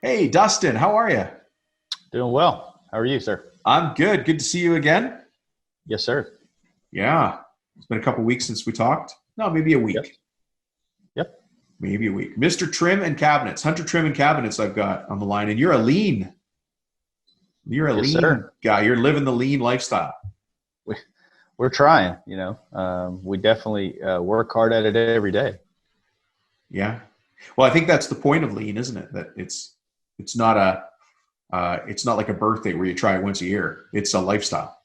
Hey, Dustin, how are you? Doing well. How are you, sir? I'm good. Good to see you again. Yes, sir. Yeah. It's been a couple weeks since we talked. No, maybe a Yep. week. Yep. Maybe a week. Mr. Trim and Cabinets, Hunter Trim and Cabinets I've got on the line. And you're a Yes, lean sir. guy. You're living the lean lifestyle. We, we're trying, we definitely work hard at it every day. Yeah. Well, I think that's the point of lean, isn't it? That it's not it's not like a birthday where you try it once a year. It's a lifestyle.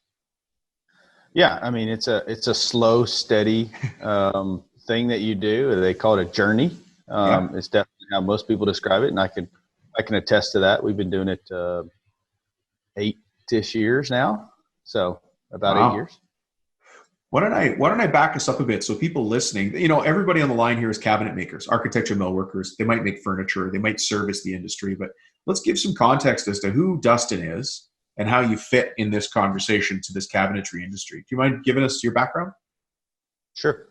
Yeah. I mean, it's a slow, steady thing that you do. They call it a journey. Yeah. It's definitely how most people describe it. And I can attest to that. We've been doing it 8-ish years now. So about 8 Wow. years. Why don't I back us up a bit so people listening, everybody on the line here is cabinet makers, architecture mill workers. They might make furniture, they might service the industry, but let's give some context as to who Dustin is and how you fit in this conversation to this cabinetry industry. Do you mind giving us your background? Sure.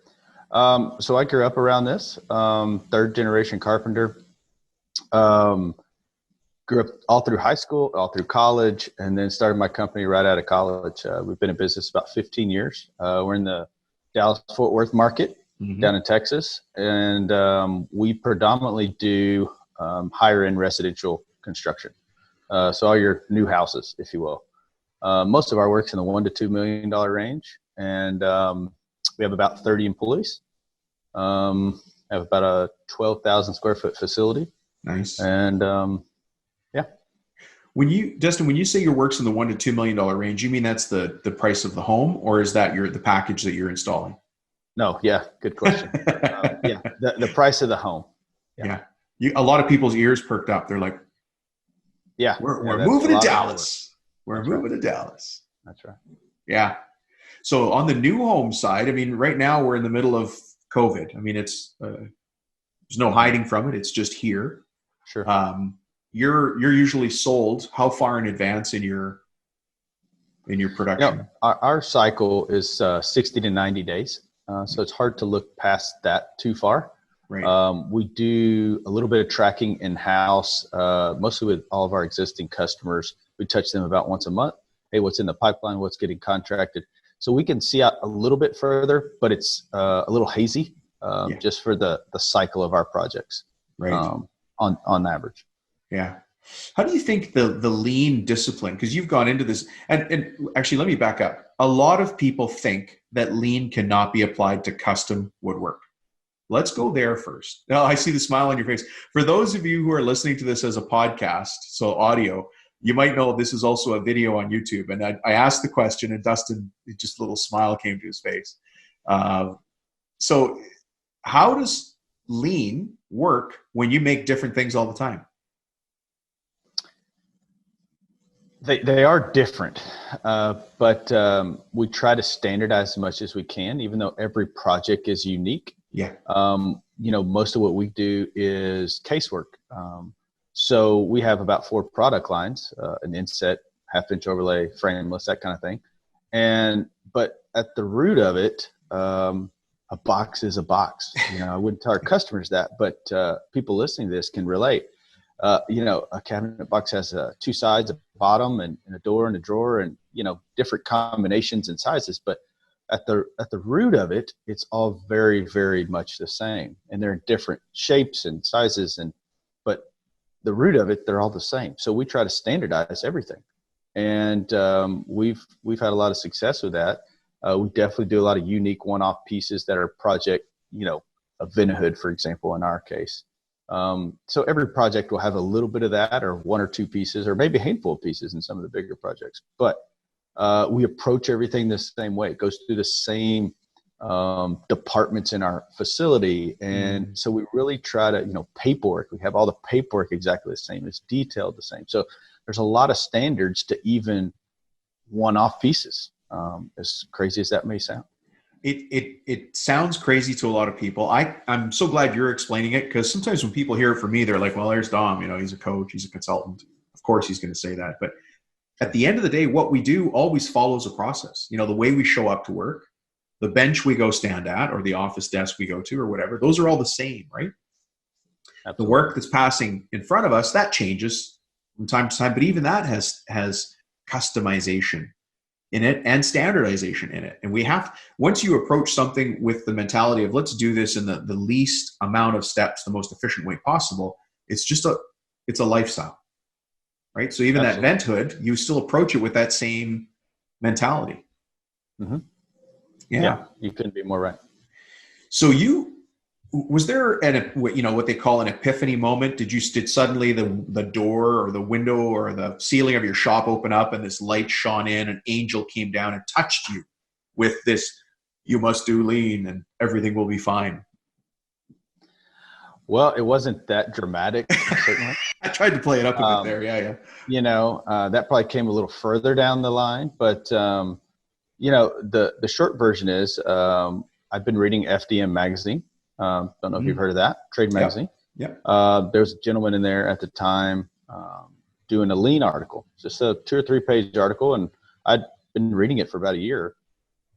So I grew up around this, third generation carpenter. Um, Grew up all through high school, all through college, and then started my company right out of college. We've been in business about 15 years. We're in the Dallas-Fort Worth market Mm-hmm. down in Texas, and we predominantly do higher-end residential construction. So all your new houses, if you will. Most of our work's in the $1 to $2 million range, and we have about 30 employees. Have about a 12,000 square foot facility, Nice. and yeah. Dustin, when you say your work's in the $1 to $2 million range, you mean that's the price of the home, or is that the package that you're installing? No, yeah, good question. Yeah, the price of the home. Yeah, Yeah. A lot of people's ears perked up. They're like, yeah, we're that's a moving to lot of the work. Dallas. We're That's right. moving to Dallas. That's right. Yeah. So on the new home side, I mean, right now we're in the middle of COVID. I mean, there's no hiding from it. It's just here. Sure. You're usually sold how far in advance in your production? Our cycle is 60 to 90 days, so it's hard to look past that too far. Right. We do a little bit of tracking in-house, mostly with all of our existing customers. We touch them about once a month. Hey, what's in the pipeline? What's getting contracted? So we can see out a little bit further, but it's a little hazy just for the cycle of our projects. Right. On average. Yeah. How do you think the lean discipline, because you've gone into this, and actually let me back up. A lot of people think that lean cannot be applied to custom woodwork. Let's go there first. Now, I see the smile on your face. For those of you who are listening to this as a podcast, so audio, you might know this is also a video on YouTube. And I asked the question, and Dustin, just a little smile came to his face. So how does lean work when you make different things all the time? They are different, but we try to standardize as much as we can, even though every project is unique. Yeah. Most of what we do is casework. So we have about 4 product lines, an inset, half-inch overlay, frameless, that kind of thing. But at the root of it, a box is a box. I wouldn't tell our customers that, but people listening to this can relate. A cabinet box has 2 sides, a bottom and a door and a drawer and, different combinations and sizes. But at the root of it, it's all very, very much the same. And they're in different shapes and sizes. But the root of it, they're all the same. So we try to standardize everything. And we've had a lot of success with that. We definitely do a lot of unique one-off pieces that are project, a Vinahood, for example, in our case. So every project will have a little bit of that, or 1 or 2 pieces, or maybe a handful of pieces in some of the bigger projects. But we approach everything the same way. It goes through the same departments in our facility. And so we really try to, paperwork. We have all the paperwork exactly the same. It's detailed the same. So there's a lot of standards to even one-off pieces, as crazy as that may sound. It sounds crazy to a lot of people. I'm so glad you're explaining it, because sometimes when people hear it from me, they're like, well, there's Dom, he's a coach, he's a consultant. Of course he's going to say that. But at the end of the day, what we do always follows a process. The way we show up to work, the bench we go stand at, or the office desk we go to, or whatever, those are all the same, right? The Absolutely. work that's passing in front of us, that changes from time to time, but even that has customization in it and standardization in it. And we have, once you approach something with the mentality of let's do this in the least amount of steps, the most efficient way possible, it's a lifestyle, right? So even that Absolutely. vent hood, you still approach it with that same mentality. Mm-hmm. Yeah. Yeah, you couldn't be more right. So was there what they call an epiphany moment? Did suddenly the door or the window or the ceiling of your shop open up and this light shone in, an angel came down and touched you with this, you must do lean and everything will be fine? Well, it wasn't that dramatic, certainly. I tried to play it up a bit Um, there. Yeah. that probably came a little further down the line, but the short version is I've been reading FDM magazine. Don't know if you've heard of that trade magazine. Yep. There's a gentleman in there at the time doing a lean article, just a 2 or 3 page article, and I'd been reading it for about a year.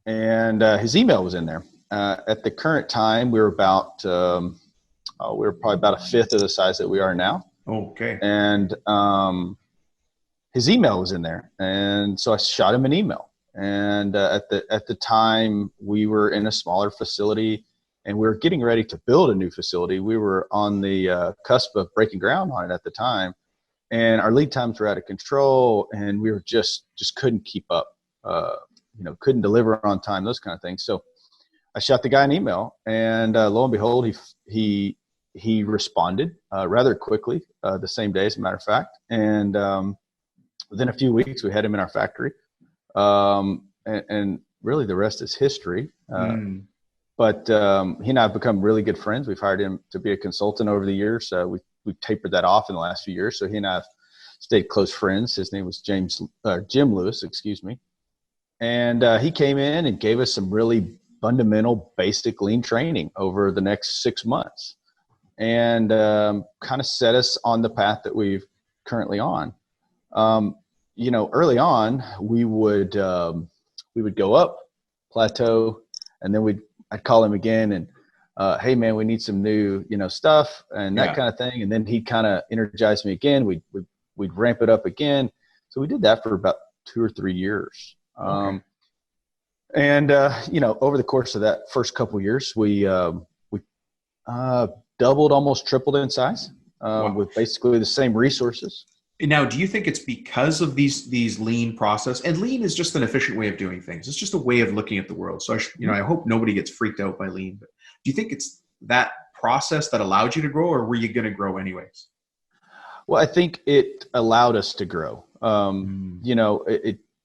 And his email was in there. At the current time, we were probably about a fifth of the size that we are now. Okay. And his email was in there, and so I shot him an email. And at the time, we were in a smaller facility, and we were getting ready to build a new facility. We were on the cusp of breaking ground on it at the time, and our lead times were out of control, and we were just couldn't keep up. Couldn't deliver on time, those kind of things. So I shot the guy an email, and lo and behold, he responded rather quickly, the same day, as a matter of fact. And within a few weeks, we had him in our factory. And really the rest is history. But he and I have become really good friends. We've hired him to be a consultant over the years. We've tapered that off in the last few years. So he and I have stayed close friends. His name was Jim Lewis, excuse me. And he came in and gave us some really fundamental, basic lean training over the next 6 months, and kind of set us on the path that we've currently on. Early on, we would go up, plateau, and then I'd call him again and, hey man, we need some new, stuff and that kind of thing. And then he'd kind of energize me again. We'd ramp it up again. So we did that for about 2 or 3 years. Okay. And over the course of that first couple of years, we doubled, almost tripled in size, with basically the same resources. Now, do you think it's because of these lean process? And lean is just an efficient way of doing things. It's just a way of looking at the world. So I hope nobody gets freaked out by lean. But do you think it's that process that allowed you to grow, or were you going to grow anyways? Well, I think it allowed us to grow.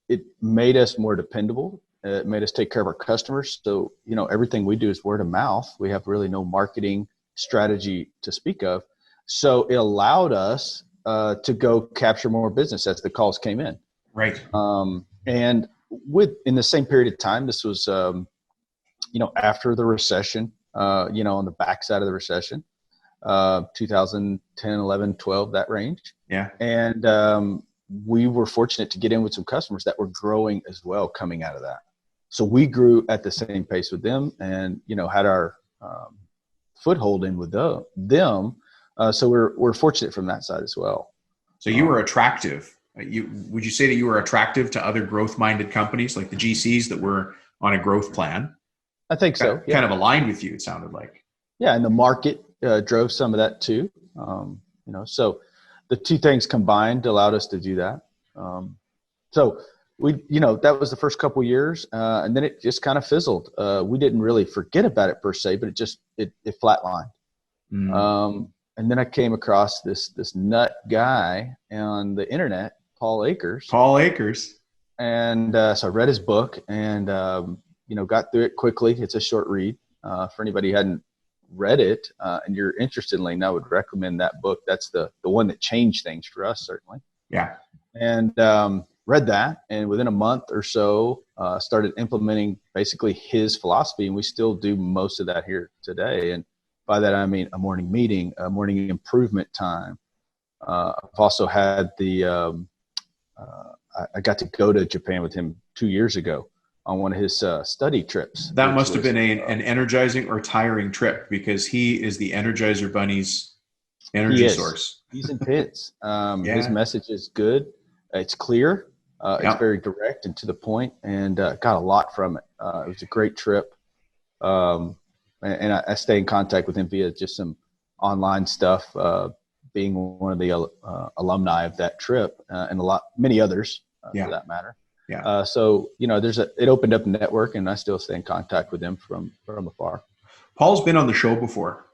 It made us more dependable. It made us take care of our customers. So, everything we do is word of mouth. We have really no marketing strategy to speak of. So it allowed us to go capture more business as the calls came in. Right. And in the same period of time, this was, after the recession, on the backside of the recession, 2010, 11, 12, that range. Yeah. And we were fortunate to get in with some customers that were growing as well coming out of that. So we grew at the same pace with them and, had our foothold in with them. So we're fortunate from that side as well. So you were attractive. Would you say that you were attractive to other growth-minded companies like the GCs that were on a growth plan? I think so. Yeah. Kind of aligned with you, it sounded like. Yeah, and the market drove some of that too. So the two things combined allowed us to do that. So we, that was the first couple of years, and then it just kind of fizzled. We didn't really forget about it per se, but it flatlined. And then I came across this nut guy on the internet, Paul Akers. And so I read his book and, got through it quickly. It's a short read. For anybody who hadn't read it and you're interested in lean, I would recommend that book. That's the one that changed things for us, certainly. Yeah. And read that. And within a month or so, started implementing basically his philosophy. And we still do most of that here today. And by that, I mean a morning meeting, a morning improvement time. I've also had I got to go to Japan with him 2 years ago on one of his study trips. That must have been an energizing or tiring trip, because he is the Energizer Bunny's energy He is. source. He's intense. His Yeah. message is good. It's clear. It's very direct and to the point, and got a lot from it. It was a great trip. And I stay in contact with him via just some online stuff, being one of the alumni of that trip, and many others for that matter. Yeah. So, it opened up a network, and I still stay in contact with him from afar. Paul's been on the show before.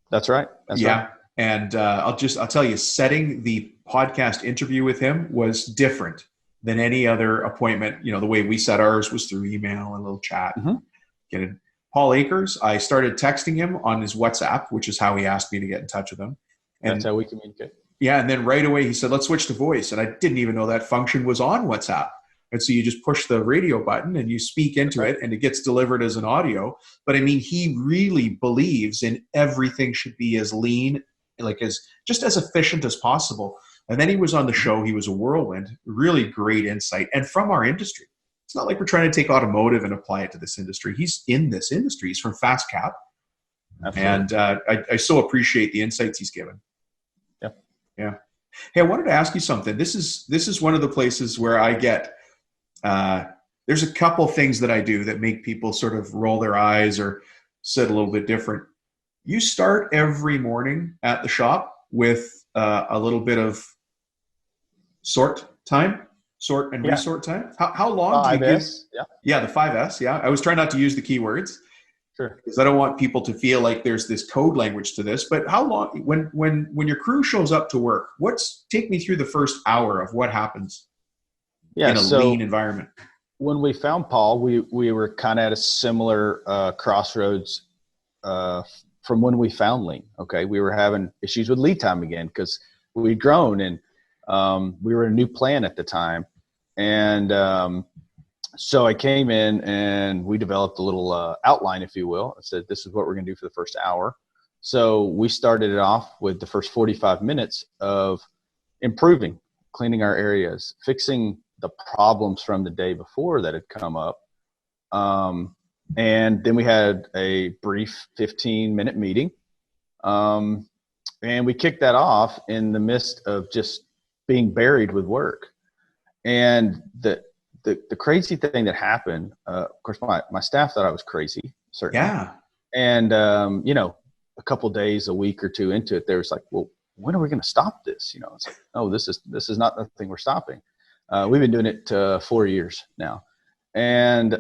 That's right. That's right. And I'll tell you, setting the podcast interview with him was different than any other appointment. The way we set ours was through email and a little chat. Mm-hmm. Paul Akers, I started texting him on his WhatsApp, which is how he asked me to get in touch with him. And that's how we communicate. Yeah. And then right away he said, let's switch to voice. And I didn't even know that function was on WhatsApp. And so you just push the radio button and you speak into it and it gets delivered as an audio. But I mean, he really believes in everything should be as lean, just as efficient as possible. And then he was on the show. He was a whirlwind, really great insight. And from our industry, it's not like we're trying to take automotive and apply it to this industry. He's in this industry. He's from Fast Cap. Absolutely. And I so appreciate the insights he's given. Yeah. Hey, I wanted to ask you something. This is one of the places where I get, there's a couple things that I do that make people sort of roll their eyes or sit a little bit different. You start every morning at the shop with a little bit of sort and resort time. How long do you give? Yeah, the 5S. Yeah, I was trying not to use the keywords. Sure. Because I don't want people to feel like there's this code language to this. But how long, when your crew shows up to work, take me through the first hour of what happens in a lean environment. When we found Paul, we were kind of at a similar crossroads from when we found lean. Okay, we were having issues with lead time again because we'd grown and we were in a new plan at the time. And so I came in and we developed a little outline, if you will. I said, this is what we're going to do for the first hour. So we started it off with the first 45 minutes of improving, cleaning our areas, fixing the problems from the day before that had come up. And then we had a brief 15-minute meeting. And we kicked that off in the midst of just being buried with work. And the crazy thing that happened, of course, my staff thought I was crazy, certainly. Yeah. And, a couple of days, a week or two into it, they was like, well, when are we going to stop this? It's like, oh, this is not the thing we're stopping. We've been doing it 4 years now. And,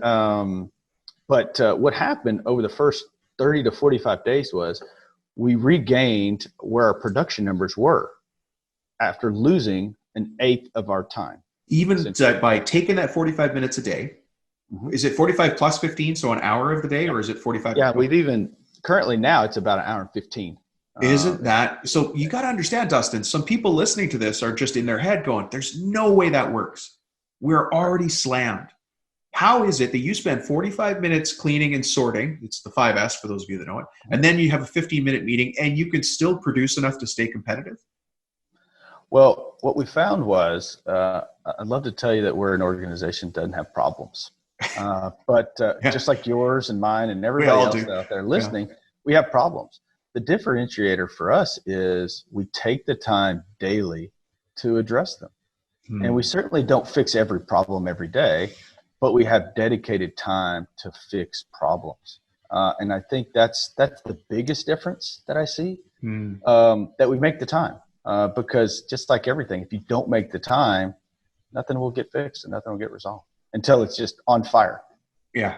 but what happened over the first 30 to 45 days was we regained where our production numbers were after losing an eighth of our time. Even by taking that 45 minutes a day, is it 45 plus 15, so an hour of the day, or is it 45? Yeah, currently now it's about an hour and 15. Isn't that? So you got to understand, Dustin, some people listening to this are just in their head going, there's no way that works. We're already slammed. How is it that you spend 45 minutes cleaning and sorting? It's the 5S for those of you that know it. And then you have a 15-minute meeting and you can still produce enough to stay competitive? Well, what we found was, I'd love to tell you that we're an organization that doesn't have problems. But just like yours and mine and everybody else out there listening, we have problems. The differentiator for us is we take the time daily to address them. And we certainly don't fix every problem every day, but we have dedicated time to fix problems. And I think that's the biggest difference that I see, that we make the time. Because just like everything, if you don't make the time, nothing will get fixed and nothing will get resolved until it's just on fire. Yeah.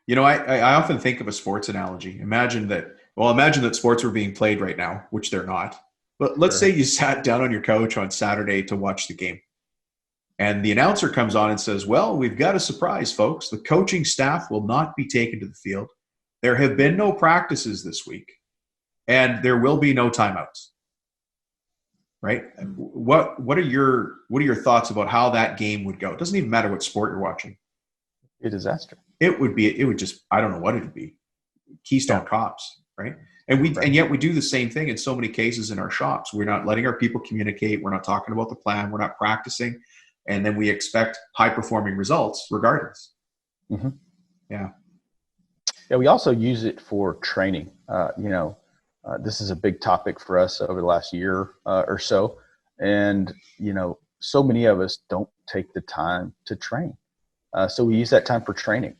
I often think of a sports analogy. Imagine that sports were being played right now, which they're not. But let's say you sat down on your couch on Saturday to watch the game. And the announcer comes on and says, well, we've got a surprise, folks. The coaching staff will not be taken to the field. There have been no practices this week. And there will be no timeouts. Right? What are your thoughts about how that game would go? It doesn't even matter what sport you're watching. A disaster. It would just, I don't know what it would be. Keystone Cops, right? And yet we do the same thing in so many cases in our shops. We're not letting our people communicate. We're not talking about the plan. We're not practicing. And then we expect high performing results regardless. Mm-hmm. Yeah. Yeah. We also use it for training. This is a big topic for us over the last year or so. And, so many of us don't take the time to train. So we use that time for training.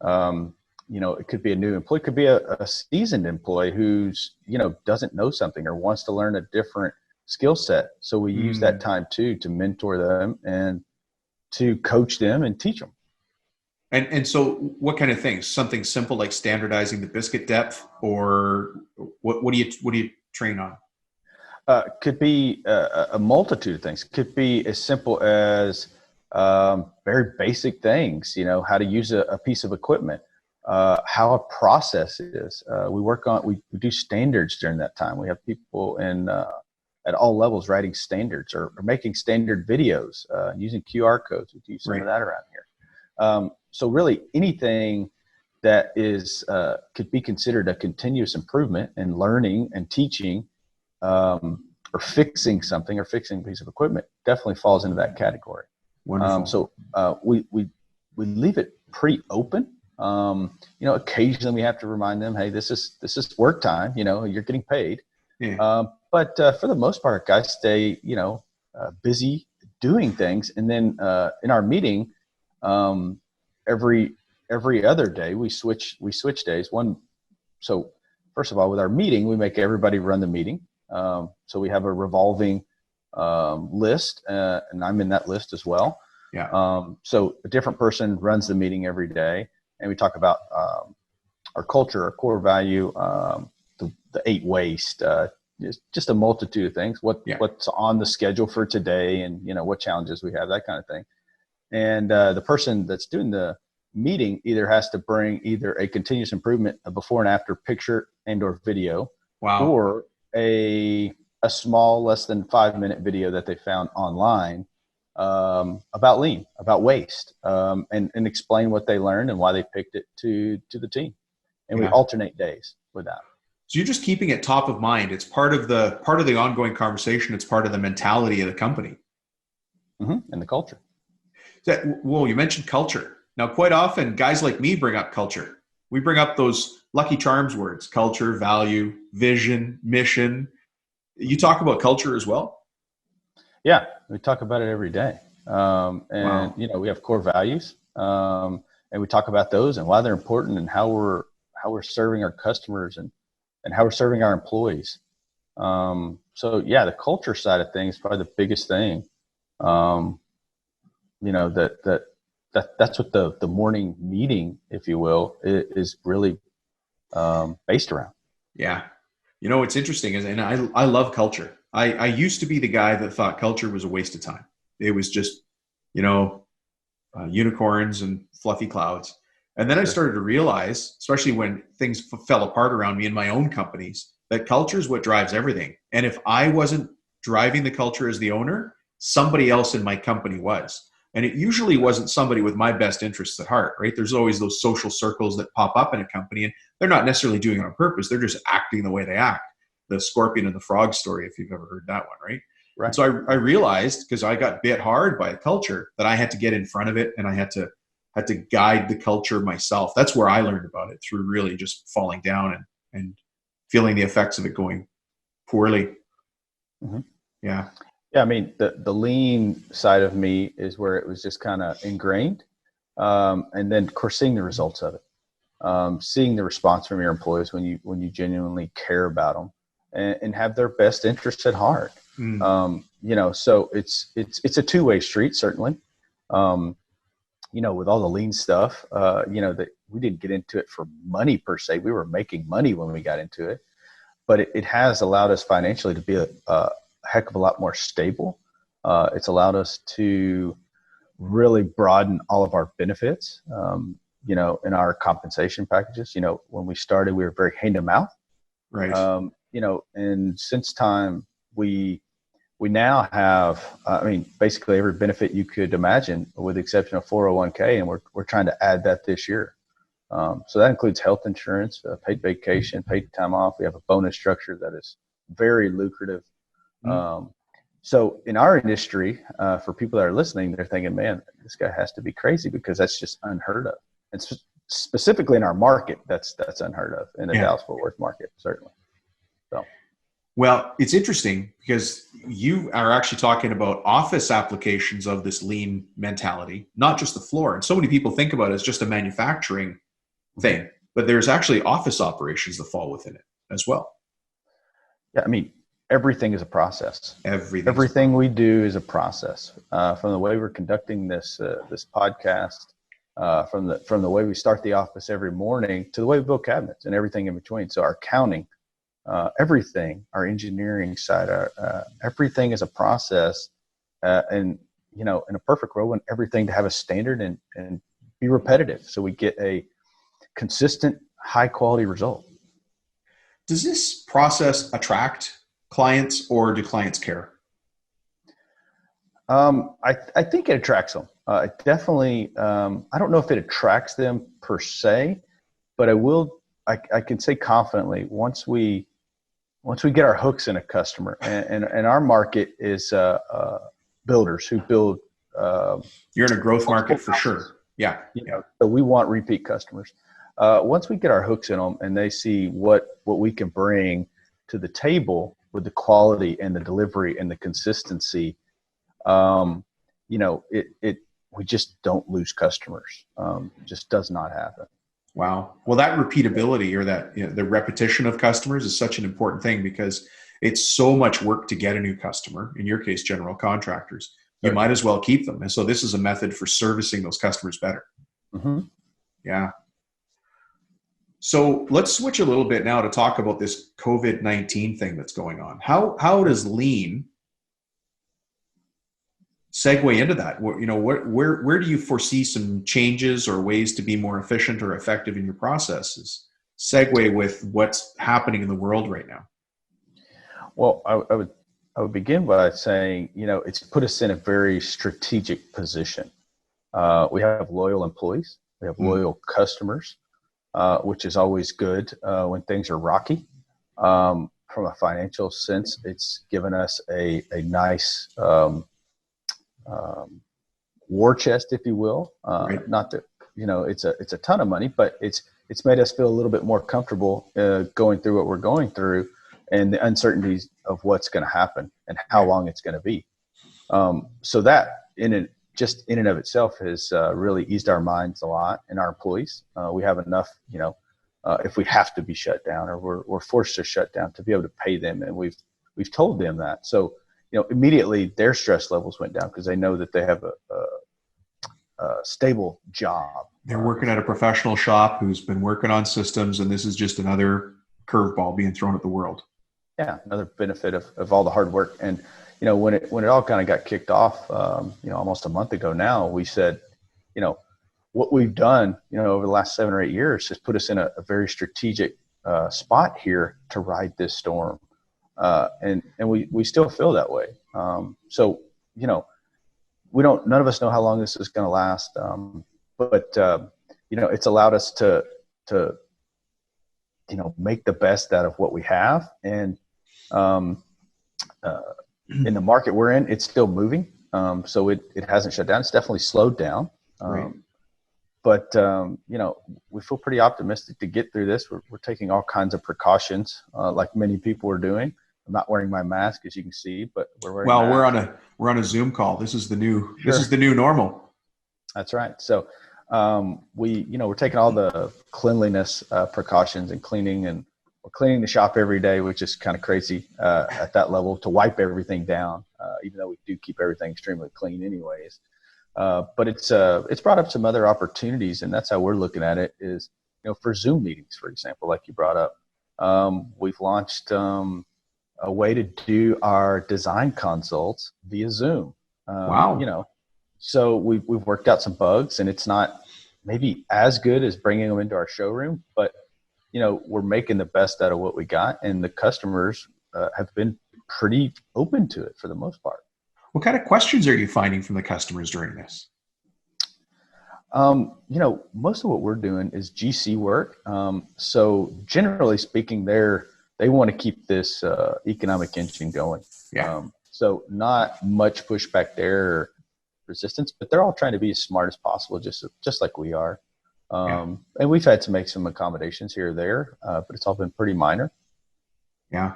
It could be a new employee, it could be a seasoned employee who's, doesn't know something or wants to learn a different skill set. So we use that time too to mentor them and to coach them and teach them. And so what kind of things? Something simple like standardizing the biscuit depth, or what do you train on? Could be a multitude of things. Could be as simple as very basic things, how to use a piece of equipment, how a process is. We do standards during that time. We have people at all levels writing standards or making standard videos using QR codes. We do some of that around here. So really anything that is could be considered a continuous improvement in learning and teaching or fixing something or fixing a piece of equipment definitely falls into that category. Wonderful. So we leave it pretty open. Occasionally we have to remind them, hey, this is work time. You're getting paid. Yeah. But for the most part, guys stay busy doing things. And then in our meeting, every other day we switch days. So first of all, with our meeting, we make everybody run the meeting. So we have a revolving list, and I'm in that list as well. Yeah. So a different person runs the meeting every day, and we talk about our culture, our core value, the 8 waste, just a multitude of things. What's on the schedule for today, and what challenges we have, that kind of thing. And the person that's doing the meeting either has to bring either a continuous improvement, a before and after picture and or video, or a small, less than 5-minute video that they found online about lean, about waste, and explain what they learned and why they picked it to the team. And we alternate days with that. So you're just keeping it top of mind. It's part of the ongoing conversation. It's part of the mentality of the company. And the culture. Well, you mentioned culture. Now, quite often, guys like me bring up culture. We bring up those Lucky Charms words: culture, value, vision, mission. You talk about culture as well? Yeah, we talk about it every day. We have core values, and we talk about those and why they're important and how we're serving our customers and how we're serving our employees. So yeah, the culture side of things is probably the biggest thing. That's what the morning meeting, if you will, is really based around. Yeah. What's interesting is, and I love culture. I used to be the guy that thought culture was a waste of time. It was just, unicorns and fluffy clouds. And then I started to realize, especially when things fell apart around me in my own companies, that culture is what drives everything. And if I wasn't driving the culture as the owner, somebody else in my company was. And it usually wasn't somebody with my best interests at heart, right? There's always those social circles that pop up in a company, and they're not necessarily doing it on purpose. They're just acting the way they act. The scorpion and the frog story, if you've ever heard that one, right? Right. And so I realized, because I got bit hard by a culture, that I had to get in front of it, and I had to guide the culture myself. That's where I learned about it, through really just falling down and feeling the effects of it going poorly. Yeah. Yeah, I mean, the lean side of me is where it was just kind of ingrained. And then, of course, seeing the results of it, seeing the response from your employees when you genuinely care about them and have their best interests at heart. So it's a two-way street, certainly. With all the lean stuff, that we didn't get into it for money per se. We were making money when we got into it, but it has allowed us financially to be a heck of a lot more stable. It's allowed us to really broaden all of our benefits, in our compensation packages. When we started, we were very hand to mouth. Right. And since time, we now have, basically every benefit you could imagine, with the exception of 401k, and we're trying to add that this year. So that includes health insurance, paid vacation, paid time off. We have a bonus structure that is very lucrative. So in our industry, for people that are listening, they're thinking, man, this guy has to be crazy, because that's just unheard of. And specifically in our market, that's unheard of, in the Dallas-Fort Worth market, certainly. So, Well, it's interesting because you are actually talking about office applications of this lean mentality, not just the floor. And so many people think about it as just a manufacturing thing, but there's actually office operations that fall within it as well. yeah, I mean, everything is a process. Everything we do is a process. From the way we're conducting this podcast, from the way we start the office every morning to the way we build cabinets and everything in between. So our accounting, everything, our engineering side, everything is a process. And in a perfect world, we want everything to have a standard and be repetitive, so we get a consistent, high quality result. Does this process attract clients, or do clients care? I think it attracts them. It definitely, I don't know if it attracts them per se, but I can say confidently, once we get our hooks in a customer, and our market is builders who build. You're in a growth market for sure. Yeah. So we want repeat customers. Once we get our hooks in them and they see what we can bring to the table with the quality and the delivery and the consistency, we just don't lose customers. It just does not happen. Wow. Well, that repeatability, or that the repetition of customers, is such an important thing, because it's so much work to get a new customer. In your case, general contractors, you might as well keep them. And so this is a method for servicing those customers better. Mm-hmm. Yeah. So let's switch a little bit now to talk about this COVID-19 thing that's going on. How does lean segue into that? Where do you foresee some changes or ways to be more efficient or effective in your processes? Segue with what's happening in the world right now. Well, I would begin by saying, it's put us in a very strategic position. We have loyal employees, we have loyal customers, which is always good when things are rocky. From a financial sense, it's given us a nice war chest, if you will. Right. Not that it's a ton of money, but it's made us feel a little bit more comfortable going through what we're going through, and the uncertainties of what's going to happen and how long it's going to be. So that in and of itself has really eased our minds a lot, and our employees. We have enough, if we have to be shut down or we're forced to shut down, to be able to pay them, and we've told them that. So immediately their stress levels went down because they know that they have a stable job. They're working at a professional shop who's been working on systems, and this is just another curveball being thrown at the world. Yeah, another benefit of all the hard work. And when it all kind of got kicked off, almost a month ago now, we said, what we've done, over the last 7 or 8 years has put us in a very strategic spot here to ride this storm. And we still feel that way. So, none of us know how long this is going to last. But it's allowed us to make the best out of what we have. And in the market we're in, it's still moving. So it hasn't shut down. It's definitely slowed down. Right. But we feel pretty optimistic to get through this. We're taking all kinds of precautions, like many people are doing. I'm not wearing my mask, as you can see, but we're wearing. Well, we're on a Zoom call. This is the new normal. That's right. So we're taking all the cleanliness precautions and cleaning, and we're cleaning the shop every day, which is kind of crazy at that level, to wipe everything down, even though we do keep everything extremely clean anyways. But it's brought up some other opportunities, and that's how we're looking at it is, for Zoom meetings, for example, like you brought up. We've launched a way to do our design consults via Zoom. Wow. So we've worked out some bugs, and it's not maybe as good as bringing them into our showroom, but we're making the best out of what we got, and the customers have been pretty open to it for the most part. What kind of questions are you finding from the customers during this? Most of what we're doing is GC work. So generally speaking, they want to keep this economic engine going. Yeah. So not much pushback there, or resistance, but they're all trying to be as smart as possible, just like we are. And we've had to make some accommodations here or there, but it's all been pretty minor. Yeah.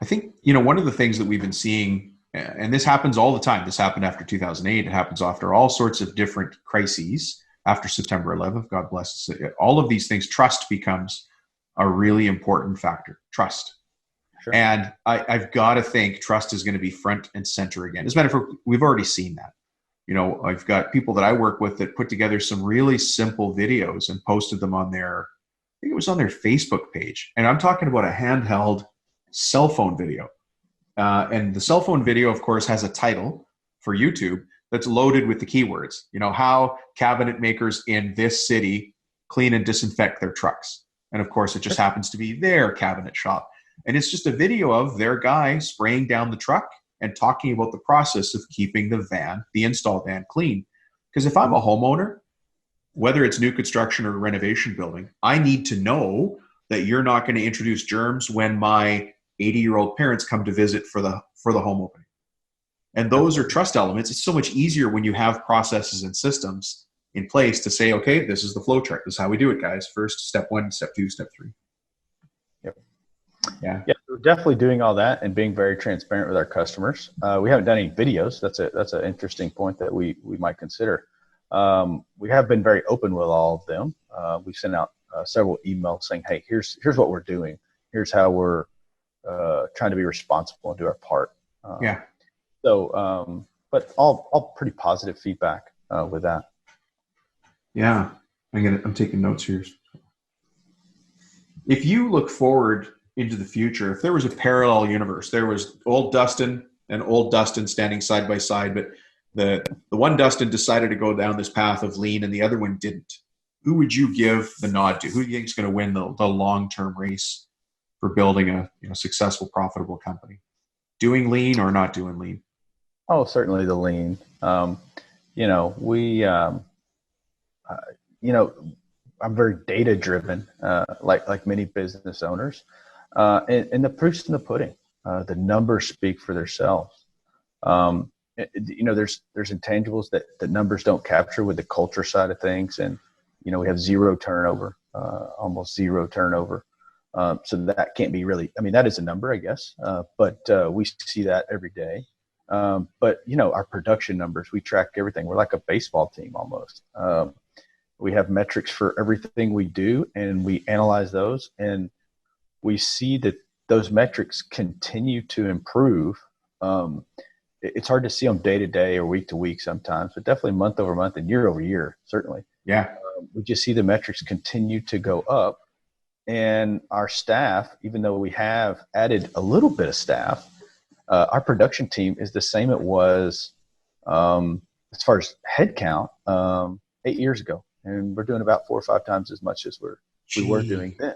I think, one of the things that we've been seeing, and this happens all the time. This happened after 2008. It happens after all sorts of different crises. After September 11th, God bless us. All of these things, trust becomes a really important factor. Trust. Sure. And I've got to think trust is going to be front and center again. As a matter of fact, we've already seen that. I've got people that I work with that put together some really simple videos and posted them on I think it was on their Facebook page. And I'm talking about a handheld cell phone video. And the cell phone video, of course, has a title for YouTube that's loaded with the keywords. How cabinet makers in this city clean and disinfect their trucks. And of course, it just happens to be their cabinet shop. And it's just a video of their guy spraying down the truck and talking about the process of keeping the install van clean. Because if I'm a homeowner, whether it's new construction or renovation building, I need to know that you're not going to introduce germs when my 80-year-old parents come to visit for the home opening. And those are trust elements. It's so much easier when you have processes and systems in place to say, okay, this is the flow chart. This is how we do it, guys. First, step 1, step 2, step 3. Yep. Yeah. We're definitely doing all that and being very transparent with our customers. We haven't done any videos. That's an interesting point that we might consider. We have been very open with all of them. We've sent out several emails saying, hey, here's what we're doing. Here's how we're trying to be responsible and do our part. Yeah. So, but all pretty positive feedback with that. Yeah. I'm taking notes here. If you look forward into the future, if there was a parallel universe, there was old Dustin and old Dustin standing side by side, but the one Dustin decided to go down this path of lean and the other one didn't. Who would you give the nod to? Who do you think is going to win the long-term race for building a successful, profitable company? Doing lean or not doing lean? Oh, certainly the lean. I'm very data driven, like many business owners, and the proof's in the pudding. The numbers speak for themselves. There's intangibles that the numbers don't capture with the culture side of things, and we have zero turnover, almost zero turnover. So that can't be really. I mean, that is a number, I guess, but we see that every day. But our production numbers, we track everything. We're like a baseball team almost. We have metrics for everything we do, and we analyze those, and we see that those metrics continue to improve. It's hard to see them day to day or week to week sometimes, but definitely month over month and year over year, certainly. Yeah. We just see the metrics continue to go up, and our staff, even though we have added a little bit of staff, our production team is the same it was as far as head count 8 years ago. And we're doing about 4 or 5 times as much as we were doing then.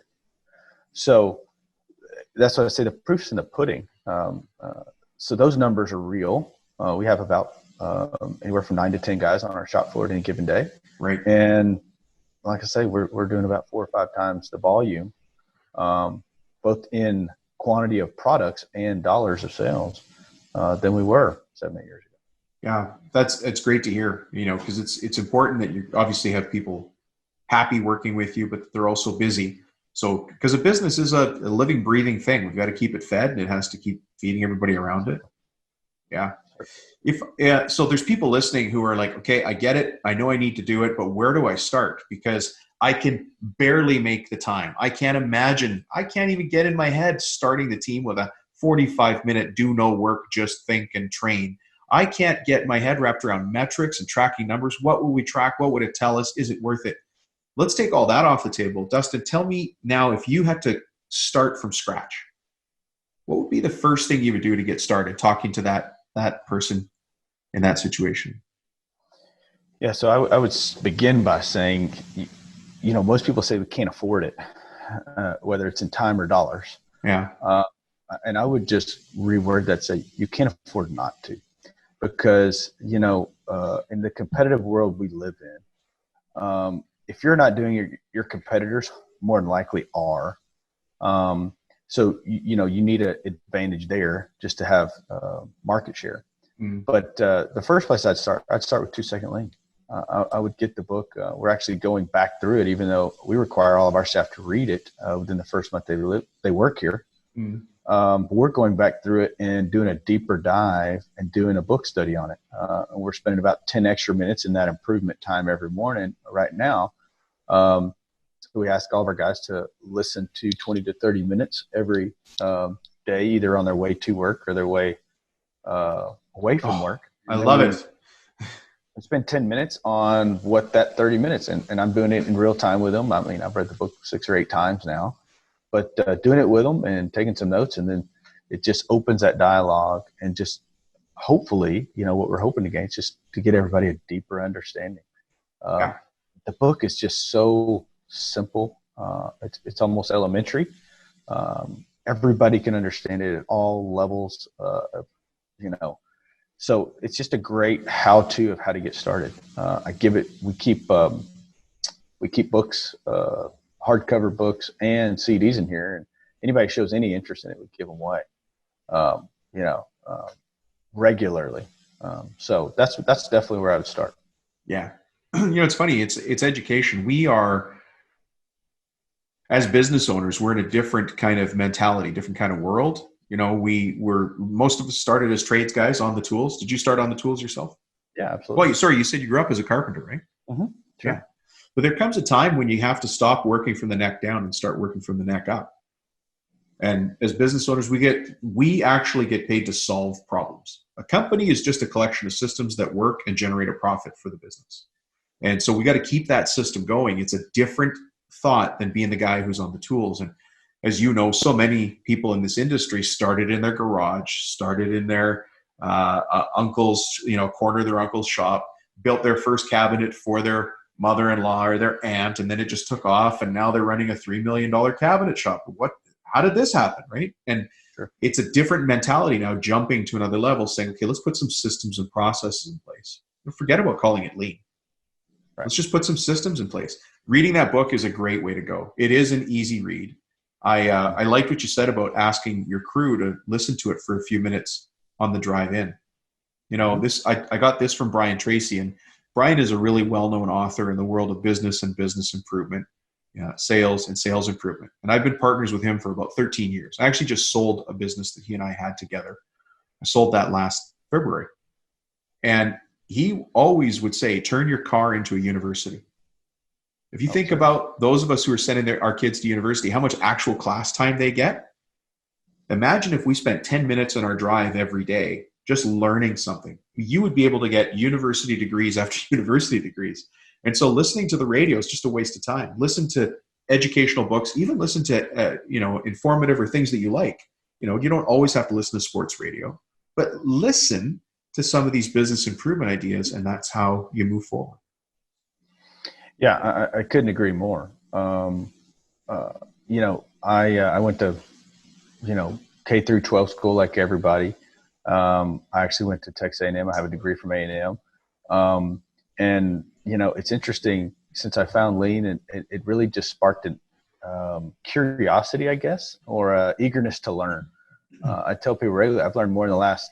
So that's why I say the proof's in the pudding. So those numbers are real. We have about anywhere from 9 to 10 guys on our shop floor at any given day. Right. And like I say, we're doing about 4 or 5 times the volume, both in quantity of products and dollars of sales than we were 7, 8 years ago. Yeah, it's great to hear, because it's important that you obviously have people happy working with you, but they're also busy. So, because a business is a living, breathing thing, we've got to keep it fed, and it has to keep feeding everybody around it. Yeah. So there's people listening who are like, okay, I get it. I know I need to do it, but where do I start? Because I can barely make the time. I can't even get in my head starting the team with a 45-minute do no work, just think and train. I can't get my head wrapped around metrics and tracking numbers. What will we track? What would it tell us? Is it worth it? Let's take all that off the table. Dustin, tell me now, if you had to start from scratch, what would be the first thing you would do to get started talking to that person in that situation? Yeah, so I would begin by saying, most people say we can't afford it, whether it's in time or dollars. Yeah. And I would just reword that, say you can't afford not to. Because, in the competitive world we live in, if you're not doing it, your competitors more than likely are. So, you need an advantage there just to have market share. Mm. But the first place I'd start with 2-second lean. I would get the book. We're actually going back through it, even though we require all of our staff to read it within the first month they work here. Mm. We're going back through it and doing a deeper dive and doing a book study on it. And we're spending about 10 extra minutes in that improvement time every morning right now. So we ask all of our guys to listen to 20 to 30 minutes every day, either on their way to work or their way away from work. I love it. Spend 10 minutes on what that 30 minutes, and I'm doing it in real time with them. I mean, I've read the book 6 or 8 times now, but doing it with them and taking some notes, and then it just opens that dialogue, and just hopefully, what we're hoping to gain is just to get everybody a deeper understanding. The book is just so simple. It's almost elementary. Everybody can understand it at all levels, So it's just a great how-to of how to get started. We keep books, hardcover books and CDs in here, and anybody shows any interest in it, we give them away, regularly. So that's definitely where I would start. Yeah. It's funny. It's education. We are, as business owners, we're in a different kind of mentality, different kind of world. Most of us started as trades guys on the tools. Did you start on the tools yourself? Yeah, absolutely. Well, sorry, you said you grew up as a carpenter, right? Mm-hmm. Sure. Yeah. But there comes a time when you have to stop working from the neck down and start working from the neck up. And as business owners, we actually get paid to solve problems. A company is just a collection of systems that work and generate a profit for the business. And so we got to keep that system going. It's a different thought than being the guy who's on the tools. And as you know, so many people in this industry started in their garage, started in their uncle's, corner of their uncle's shop, built their first cabinet for their mother-in-law or their aunt, and then it just took off, and now they're running a $3 million cabinet shop. How did this happen, right? And sure. It's a different mentality now, jumping to another level, saying, okay, let's put some systems and processes in place. Forget about calling it lean. Right. Let's just put some systems in place. Reading that book is a great way to go. It is an easy read. I liked what you said about asking your crew to listen to it for a few minutes on the drive in. I got this from Brian Tracy, and Brian is a really well-known author in the world of business and business improvement, sales and sales improvement. And I've been partners with him for about 13 years. I actually just sold a business that he and I had together. I sold that last February. And he always would say, turn your car into a university. If you think about those of us who are sending our kids to university, how much actual class time they get, imagine if we spent 10 minutes on our drive every day just learning something. You would be able to get university degrees after university degrees. And so listening to the radio is just a waste of time. Listen to educational books, even listen to, informative or things that you like. You don't always have to listen to sports radio, but listen to some of these business improvement ideas, and that's how you move forward. Yeah, I couldn't agree more. I went to, K through 12 school like everybody. I actually went to Texas A&M. I have a degree from A&M. And it's interesting, since I found lean, and it really just sparked a curiosity, I guess, or eagerness to learn. I tell people regularly, I've learned more in the last,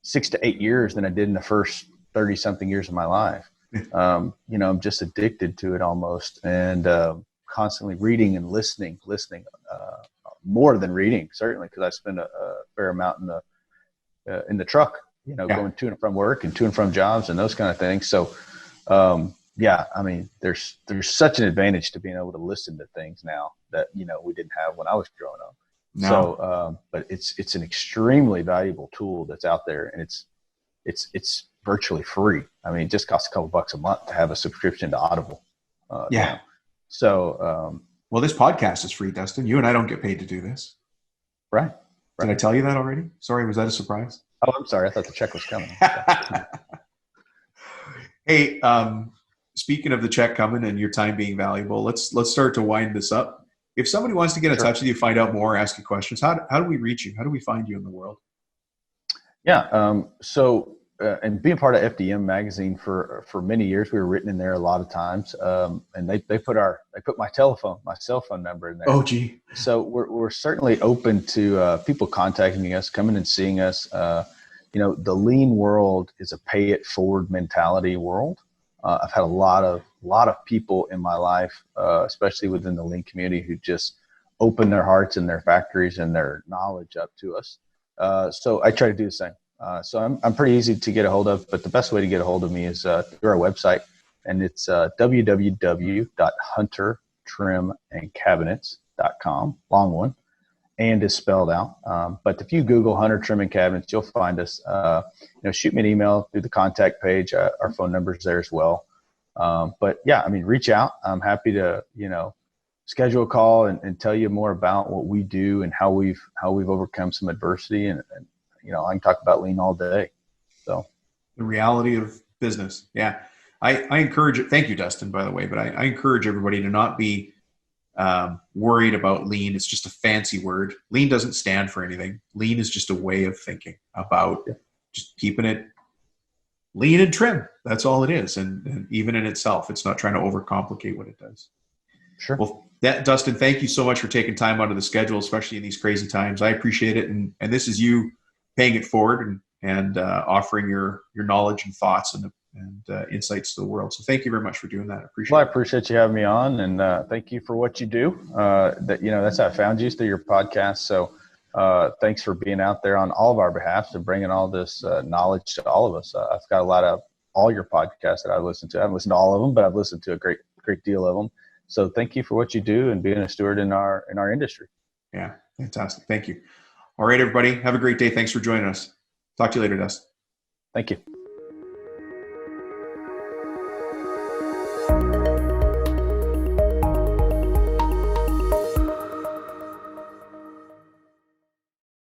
6 to 8 years than I did in the first 30 something years of my life. I'm just addicted to it almost, and constantly reading and listening, more than reading, certainly, because I spend a fair amount in the truck, going to and from work and to and from jobs and those kind of things. So, there's such an advantage to being able to listen to things now that, we didn't have when I was growing up. No. So, but it's an extremely valuable tool that's out there, and it's virtually free. I mean, it just costs a couple bucks a month to have a subscription to Audible. So, well, this podcast is free, Dustin. You and I don't get paid to do this. Right. Did I tell you that already? Sorry, was that a surprise? Oh, I'm sorry. I thought the check was coming. Hey, speaking of the check coming and your time being valuable, let's start to wind this up. If somebody wants to get in touch with you, find out more, ask you questions, how do we reach you? How do we find you in the world? Yeah. And being part of FDM magazine for many years, we were written in there a lot of times. And they put my cell phone number in there. Oh, gee. So we're certainly open to people contacting us, coming and seeing us. The lean world is a pay it forward mentality world. I've had a lot of people in my life, especially within the lean community, who just open their hearts and their factories and their knowledge up to us. So I try to do the same. So I'm pretty easy to get a hold of, but the best way to get a hold of me is through our website, and it's www.huntertrimandcabinets.com, long one, and is spelled out. But if you Google Hunter Trim and Cabinets, you'll find us. Shoot me an email through the contact page. Our phone number's there as well. But yeah, I mean, reach out. I'm happy to, schedule a call and tell you more about what we do and how we've overcome some adversity. And I can talk about lean all day. So the reality of business. Yeah. I encourage it. Thank you, Dustin, by the way, but I encourage everybody to not be worried about lean. It's just a fancy word. Lean doesn't stand for anything. Lean is just a way of thinking about just keeping it lean and trim. That's all it is. And even in itself, it's not trying to overcomplicate what it does. Sure. Well, Dustin, thank you so much for taking time out of the schedule, especially in these crazy times. I appreciate it. And this is you paying it forward and offering your knowledge and thoughts and insights to the world. So thank you very much for doing that. I appreciate I appreciate you having me on, and thank you for what you do. That's how I found you, through your podcast. So thanks for being out there on all of our behalf and bringing all this knowledge to all of us. I've got a lot of all your podcasts that I listen to. I haven't listened to all of them, but I've listened to a great deal of them. So thank you for what you do and being a steward in our industry. Yeah, fantastic. Thank you. All right, everybody. Have a great day. Thanks for joining us. Talk to you later, Dustin. Thank you.